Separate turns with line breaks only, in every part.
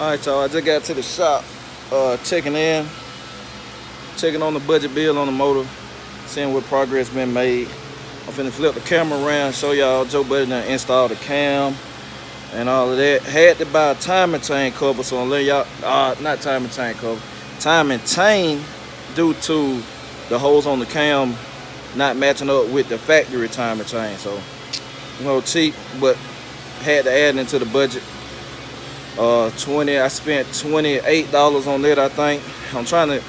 Alright, y'all, I just got to the shop, checking on the budget bill on the motor, seeing what progress been made. I'm finna flip the camera around, show y'all Joe Buddy done installed the cam and all of that. Had to buy a timing chain cover, so I'm letting y'all, not timing chain cover, timing chain, due to the holes on the cam not matching up with the factory timing chain. So, you know, cheap, but had to add into the budget. I spent $28 on that, I think. I'm trying to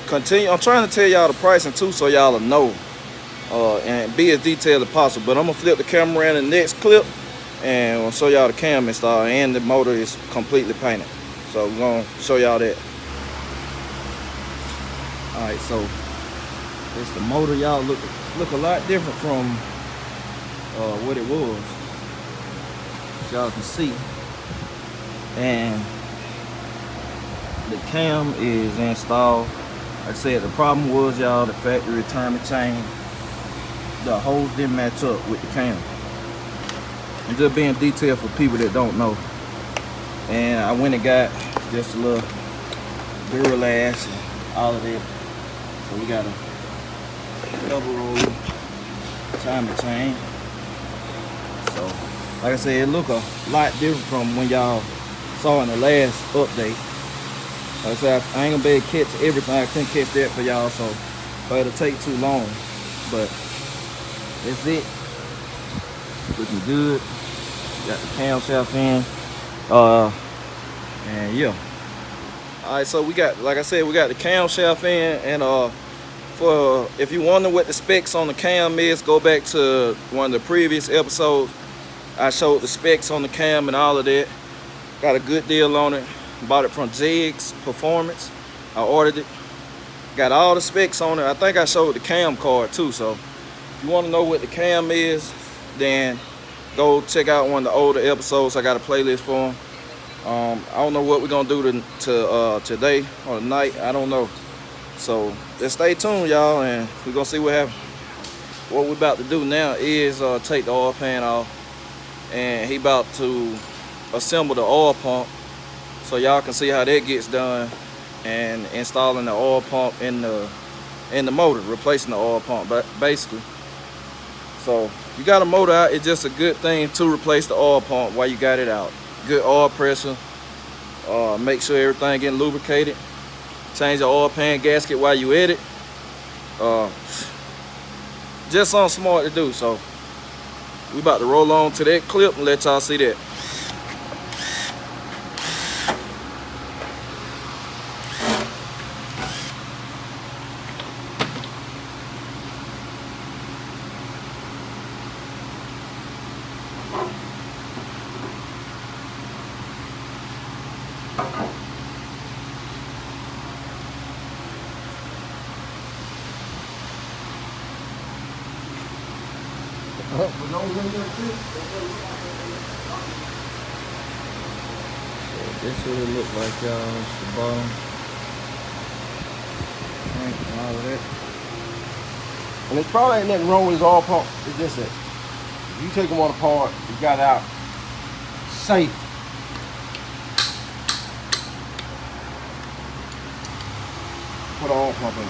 tell y'all the pricing too, so y'all will know and be as detailed as possible. But I'm gonna flip the camera around in the next clip and I'll show y'all the cam install, and the motor is completely painted. So we're gonna show y'all that. Alright, so it's the motor, y'all. Look a lot different from what it was, as y'all can see. And the cam is installed. Like I said, the problem was, y'all, the factory timing chain, the holes didn't match up with the cam. And just being detailed for people that don't know. And I went and got just a little Duralash and all of that. So we got a double roll timing chain. So like I said, it look a lot different from when y'all saw in the last update. Like I said, I ain't gonna be able to catch everything. I couldn't catch that for y'all, so it'll take too long. But that's it. Looking good. Got the camshaft in. And yeah. Alright, so we got, like I said, we got the camshaft in, and for if you wonder what the specs on the cam is, go back to one of the previous episodes. I showed the specs on the cam and all of that. Got a good deal on it. Bought it from JMALCOM Performance. I ordered it. Got all the specs on it. I think I showed the cam card too. So if you want to know what the cam is, then go check out one of the older episodes. I got a playlist for them. I don't know what we're gonna do today or tonight. I don't know. So just stay tuned, y'all, and we're gonna see what happens. What we're about to do now is take the oil pan off, and he about to assemble the oil pump, so y'all can see how that gets done, and installing the oil pump in the motor, replacing the oil pump, but basically. So you got a motor out, it's just a good thing to replace the oil pump while you got it out. Good oil pressure. Make sure everything getting lubricated. Change the oil pan gasket while you at it. Just something smart to do. So we about to roll on to that clip and let y'all see that. So this is what it look like, y'all. It's the bottom. And all of that.
And there's probably ain't nothing wrong with his oil pump. It's just that if you take them on apart, you got it out safe. Put an oil pump in it.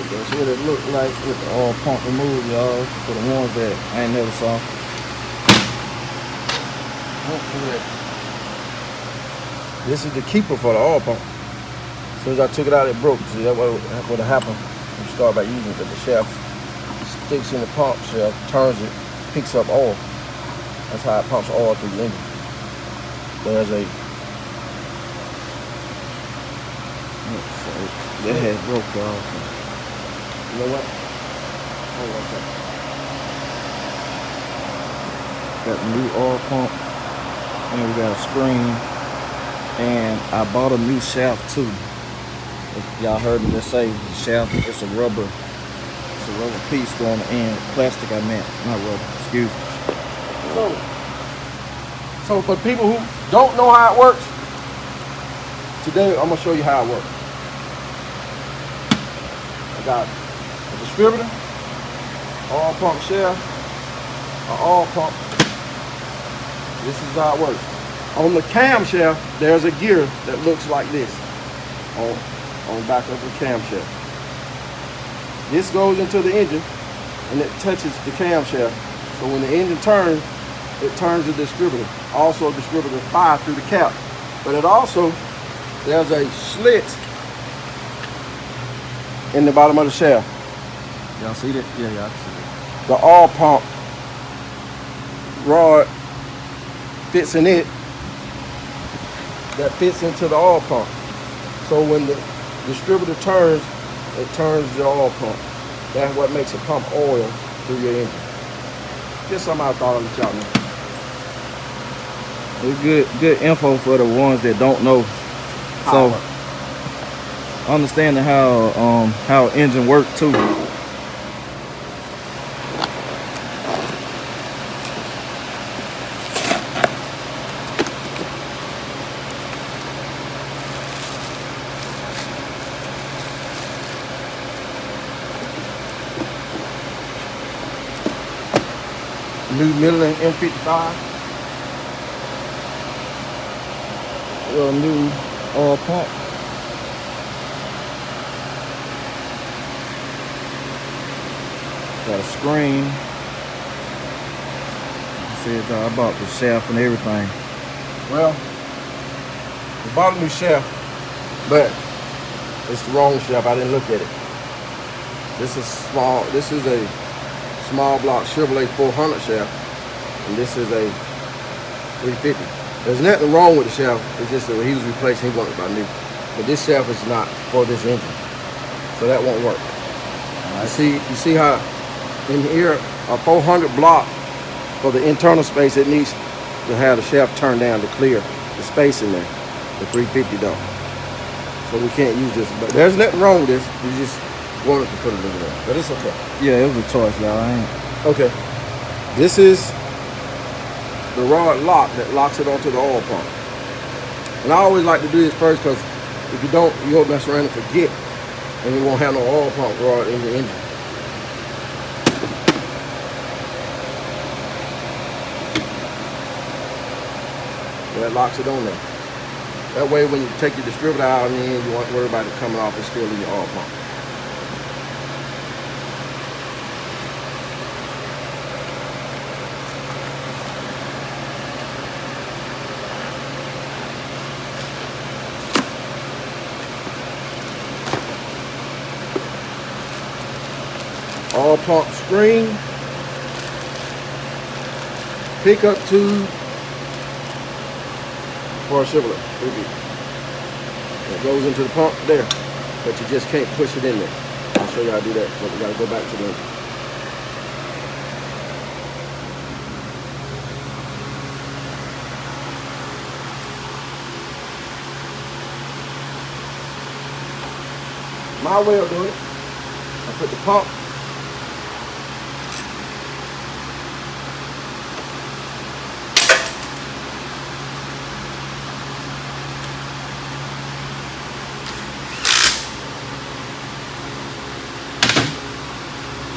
That's what it looked like with the oil pump removed, y'all. For the ones that I ain't never saw.
This is the keeper for the oil pump. soon as I took it out, it broke. See, that what would have happened. You start by using it, but the shaft sticks in the pump shaft, turns it, picks up oil. That's how it pumps oil through the engine. There's a that had broke off. You know what? Hold on a second.
Got the new oil pump, and we got a screen, and I bought a new shaft too. Y'all heard me just say the shaft. It's a rubber piece going to end. Plastic, I meant, not rubber. Excuse me.
So for people who don't know how it works, today I'm gonna show you how it works. I got a distributor, oil pump shaft, an oil pump. This is how it works. On the camshaft, there's a gear that looks like this on the back of the camshaft. This goes into the engine and it touches the camshaft. So when the engine turns, it turns the distributor. Also distributor fire through the cap. But it also, there's a slit in the bottom of the shaft.
Y'all see that? Yeah, y'all see it.
The oil pump rod fits in it, that fits into the oil pump. So when the distributor turns, it turns the oil pump. That's what makes it pump oil through your engine. Just something I thought I'd let y'all know.
It's good info for the ones that don't know. So understanding how engine work too.
New Midland M55.
New oil pump. Got a screen. Says I bought the shaft and everything.
Well, we bought a new shaft, but it's the wrong shaft. I didn't look at it. This is small. This is a small block Chevrolet 400 shaft, and this is a 350. There's nothing wrong with the shaft. It's just that he was replacing. He wanted to buy new, but this shaft is not for this engine, so that won't work. You see how in here a 400 block for the internal space, it needs to have the shaft turned down to clear the space in there. The 350 don't. So we can't use this. But there's nothing wrong with this. We just wanted to put it in there, but it's okay.
Yeah, it was a choice, y'all.
Okay. This is the rod lock that locks it onto the oil pump. And I always like to do this first because if you don't, you'll mess around and forget, and you won't have no oil pump rod in your engine. That locks it on there. That way when you take your distributor out and then you won't worry about it coming off, it's still in your oil pump. Oil pump screen, pickup tube for a Chevrolet. It goes into the pump there, but you just can't push it in there. I'll show you how to do that, but we gotta go back to the engine. My way of doing it, I put the pump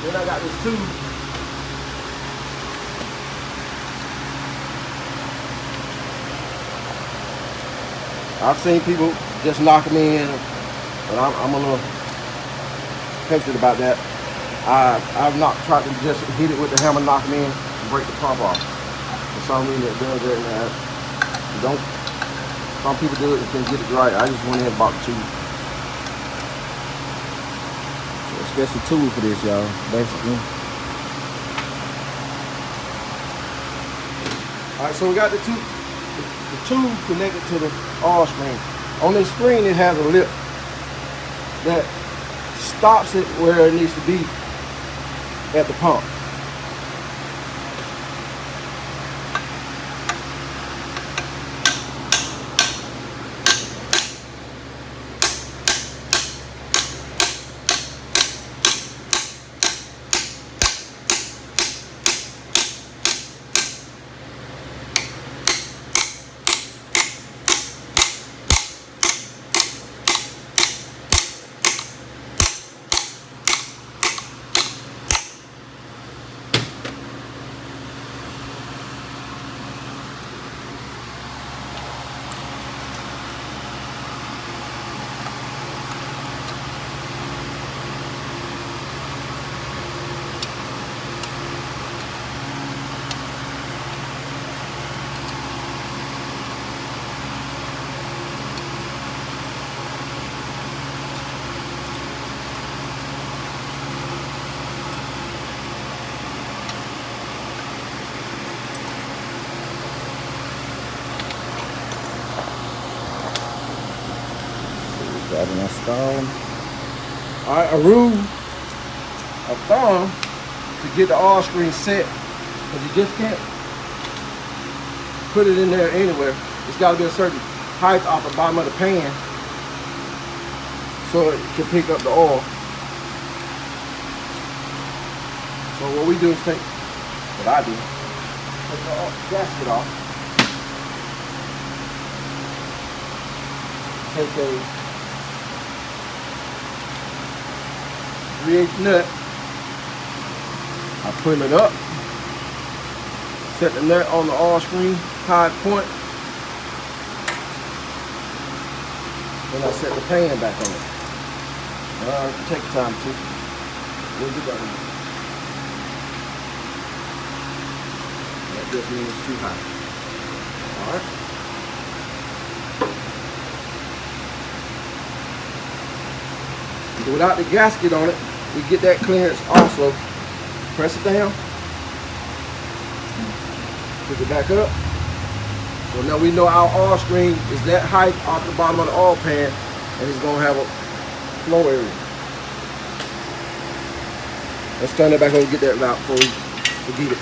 then I got this tube. I've seen people just knock them in, but I'm a little hesitant about that. I've not tried to just hit it with the hammer, knock them in, and break the pump off. For some reason it does that, and some people do it and can get it right. I just went in and bought the tube. special tool for this, y'all, basically. Alright, so we got the tube connected to the oil screen. On this screen it has a lip that stops it where it needs to be at the pump. Got it installed. Alright, a rule of thumb to get the oil screen set, because you just can't put it in there anywhere. It's got to be a certain height off the bottom of the pan so it can pick up the oil. So what we do is take the gasket off, take a 3/8 nut, I pull it up, set the nut on the oil screen high point, then I set the pan back on it. Take time too. We'll do that. That just means it's too high. Alright. Without the gasket on it, we get that clearance also. Press it down, pick it back up. So now we know our oil screen is that height off the bottom of the oil pan, and it's gonna have a flow area. Let's turn it back over and get that out before we forget it.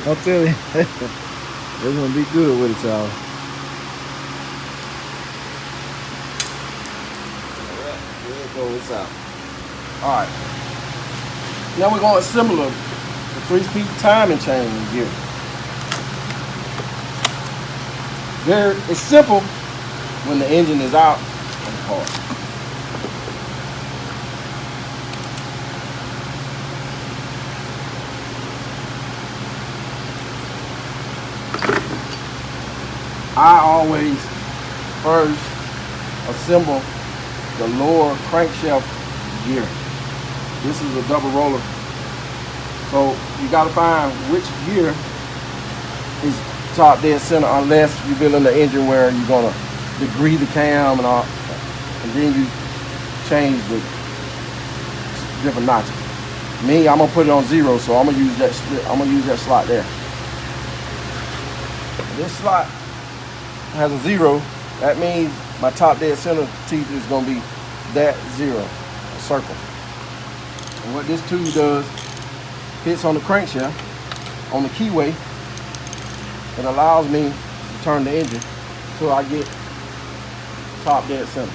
I'm telling you, it's gonna be good with it, y'all.
This out. Alright. Now we're going to assemble the 3-speed timing chain gear. It's simple when the engine is out of the car. I always first assemble the lower crankshaft gear. This is a double roller, so you got to find which gear is top dead center, unless you're building the engine where you're gonna degree the cam and all, and then you change the different notches. Me, I'm gonna put it on 0, so I'm gonna use that split. I'm gonna use that slot there. This slot has a 0. That means my top dead center teeth is going to be that 0, a circle. And what this tube does, fits on the crankshaft, on the keyway. It allows me to turn the engine till I get top dead center.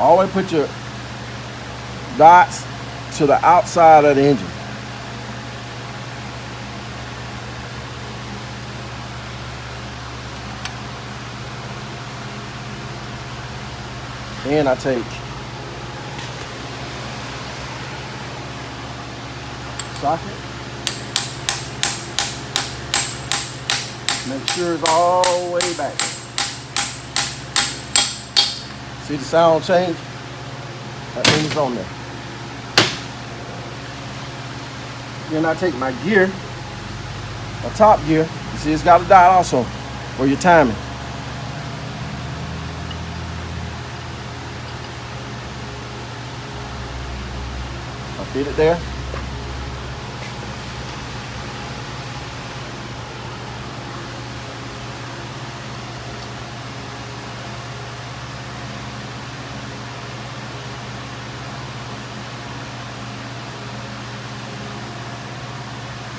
Always put your dots to the outside of the engine. Then I take socket, make sure it's all the way back. See the sound change? That means it's on there. Then I take my gear, my top gear, See, it's got a dot also for your timing. I'll fit it there.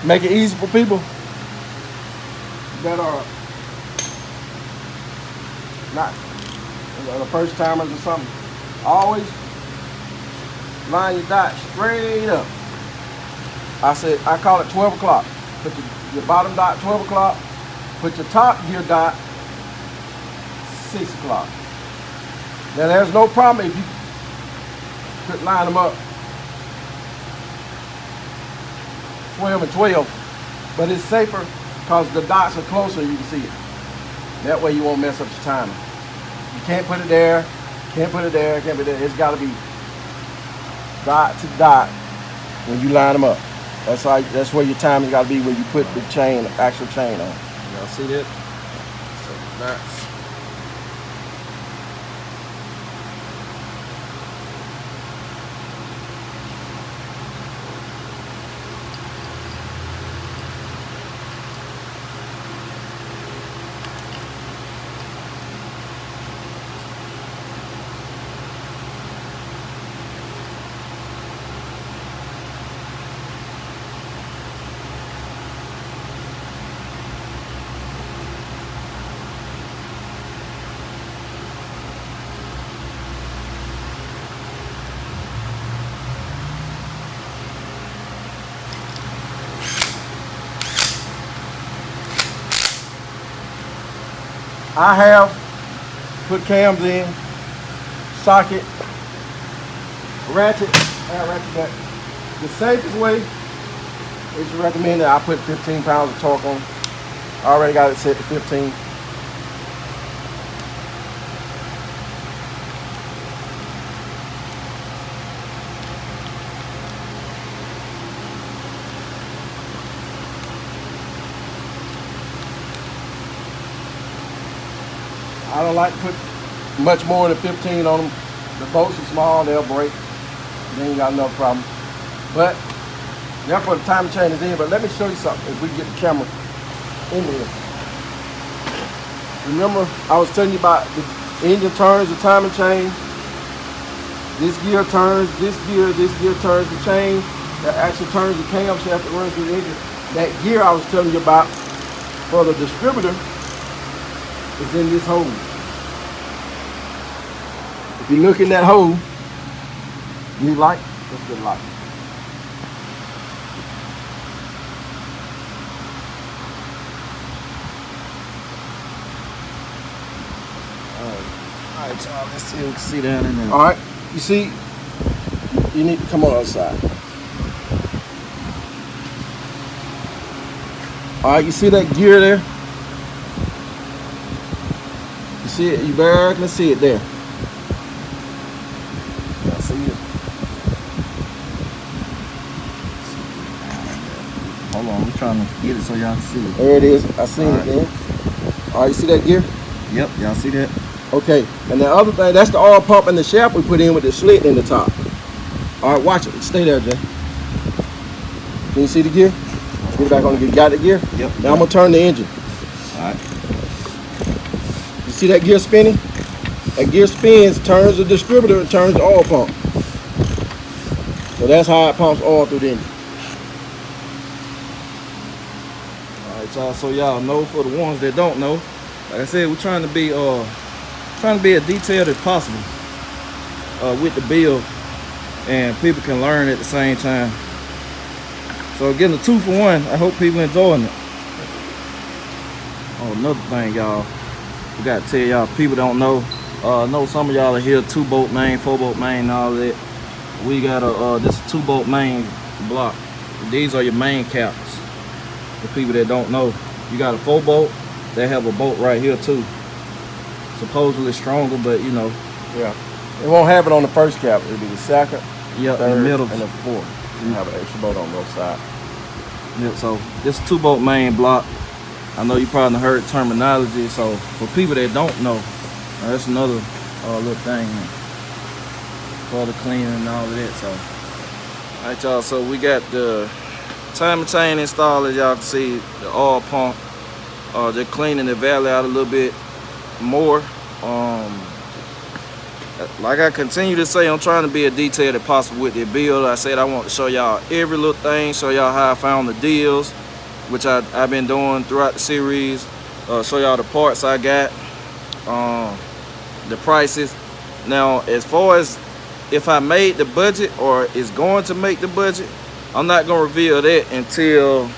Make it easy for people that are not the first timers or something. Always line your dot straight up. I call it 12 o'clock. Put your bottom dot 12 o'clock. Put your top gear dot 6 o'clock. Now there's no problem if you could line them up 12 and 12, but it's safer because the dots are closer, you can see it. That way you won't mess up your timing. You can't put it there, can't put it there, can't put it there. It's got to be dot to dot when you line them up. That's where your timing got to be when you put the chain, actual chain on.
Y'all see that? So that's
I have put cams in, socket, ratchet, and ratchet back. The safest way is to recommend that I put 15 pounds of torque on. I already got it set to 15. I don't like to put much more than 15 on them. The bolts are small, they'll break. Then you got another problem. But therefore the timing chain is in. But let me show you something if we get the camera in here. Remember I was telling you about the engine turns the timing chain. This gear turns, this gear turns the chain. That actually turns the camshaft that runs through the engine. That gear I was telling you about for the distributor is in this hole. If you look in that hole, you like, let's get locked.
all right, y'all. Let's see. We can see down in there.
All right, you see, you need to come on the other side. All right, you see that gear there? You see it? You barely can see it there. I see it.
Hold on, we're trying to get it so y'all can see it.
There it is. I seen it there. All right, you see that gear?
Yep, y'all see that?
Okay, and the other thing, that's the oil pump and the shaft we put in with the slit in the top. All right, watch it. Stay there, Jay. Can you see the gear? Get it back on the gear. You got the gear?
Yep.
Now I'm going to turn the engine.
All right.
You see that gear spinning? That gear spins, turns the distributor, and turns the oil pump. So that's how it pumps oil through the engine.
All right, y'all. So y'all know, for the ones that don't know, like I said, we're trying to be as detailed as possible with the build, and people can learn at the same time. So getting a 2-for-1, I hope people enjoying it. Oh, another thing, y'all, we gotta tell y'all, people don't know. I know some of y'all are here 2-bolt main, 4-bolt main, and all that. We got this 2-bolt main block. These are your main caps. For people that don't know, you got a 4-bolt. They have a bolt right here too. Supposedly stronger, but you know.
Yeah. It won't have it on the first cap. It'll be the second,
Yep,
third,
in the middle.
and the fourth. You have an extra bolt on both sides.
Yep, so this 2-bolt main block I know you probably heard terminology, so for people that don't know, that's another little thing for the cleaning and all of that. So, all right, y'all. So we got the timing chain installed, as y'all can see, the oil pump. Just cleaning the valley out a little bit more. Like I continue to say, I'm trying to be as detailed as possible with the build. I said I want to show y'all every little thing, show y'all how I found the deals, which I've been doing throughout the series. Show y'all the parts I got, the prices. Now, as far as if I made the budget or is going to make the budget, I'm not going to reveal that until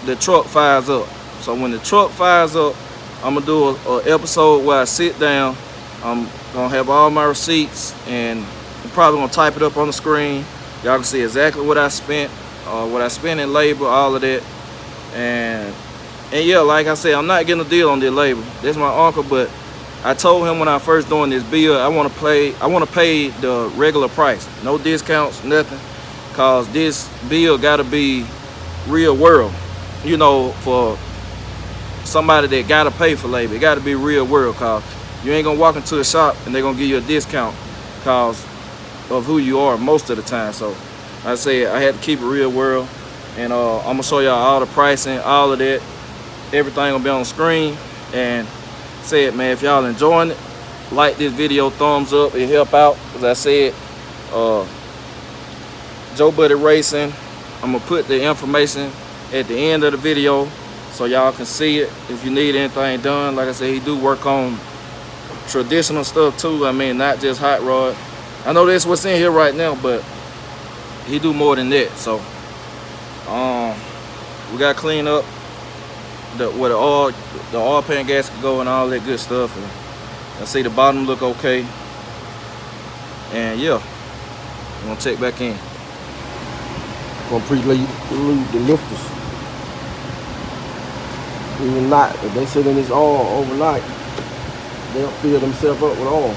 the truck fires up. So when the truck fires up, I'm going to do an episode where I sit down. I'm going to have all my receipts, and I'm probably going to type it up on the screen. Y'all can see exactly what I spent in labor, all of that. And yeah, like I said, I'm not getting a deal on this labor. That's my uncle, but I told him when I first doing this bill, I want to pay the regular price, no discounts, nothing, cause this bill got to be real world, you know, for somebody that got to pay for labor. It got to be real world, cause you ain't gonna walk into a shop and they're gonna give you a discount cause of who you are most of the time. So I said I had to keep it real world, and I'm gonna show y'all all the pricing, all of that, everything gonna be on the screen. And said, man, if y'all enjoying it, like this video, thumbs up, it help out. As I said, Joe Buddy Racing, I'm gonna put the information at the end of the video so y'all can see it if you need anything done. Like I said, he do work on traditional stuff too. I mean, not just hot rod. I know that's what's in here right now, but he do more than that. So we gotta clean up where the oil pan gasket go and all that good stuff. And I see the bottom look okay. And yeah, I'm gonna check back in.
Gonna preload the lifters. Even not, if they sit in this oil overnight, they'll fill themselves up with oil.